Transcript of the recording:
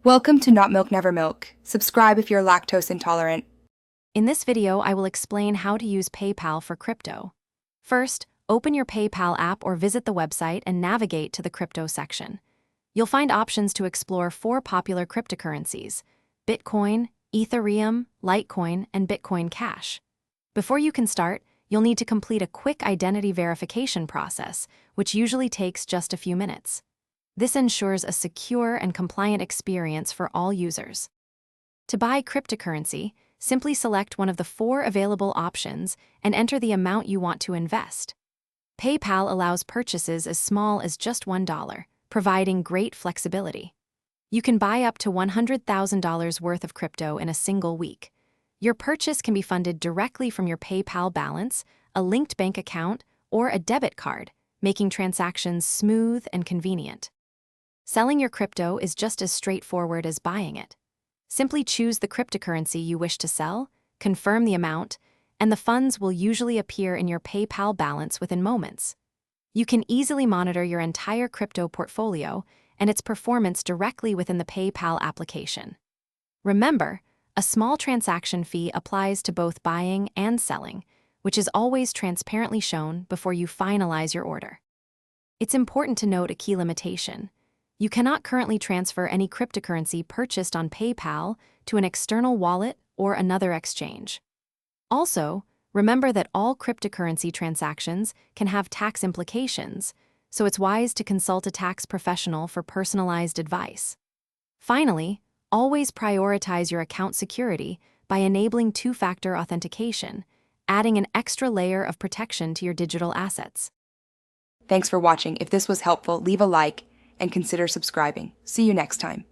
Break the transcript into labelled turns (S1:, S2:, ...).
S1: Welcome to Not Milk Never Milk. Subscribe if you're lactose intolerant.
S2: In this video, I will explain how to use PayPal for crypto. First, open your PayPal app or visit the website and navigate to the crypto section. You'll find options to explore 4 popular cryptocurrencies: Bitcoin, Ethereum, Litecoin, and Bitcoin Cash. Before you can start, you'll need to complete a quick identity verification process, which usually takes just a few minutes. This ensures a secure and compliant experience for all users. To buy cryptocurrency, simply select one of the 4 available options and enter the amount you want to invest. PayPal allows purchases as small as just $1, providing great flexibility. You can buy up to $100,000 worth of crypto in a single week. Your purchase can be funded directly from your PayPal balance, a linked bank account, or a debit card, making transactions smooth and convenient. Selling your crypto is just as straightforward as buying it. Simply choose the cryptocurrency you wish to sell, confirm the amount, and the funds will usually appear in your PayPal balance within moments. You can easily monitor your entire crypto portfolio and its performance directly within the PayPal application. Remember, a small transaction fee applies to both buying and selling, which is always transparently shown before you finalize your order. It's important to note a key limitation. You cannot currently transfer any cryptocurrency purchased on PayPal to an external wallet or another exchange. Also, remember that all cryptocurrency transactions can have tax implications, so it's wise to consult a tax professional for personalized advice. Finally, always prioritize your account security by enabling 2-factor authentication, adding an extra layer of protection to your digital assets.
S1: Thanks for watching. If this was helpful, leave a like and consider subscribing. See you next time.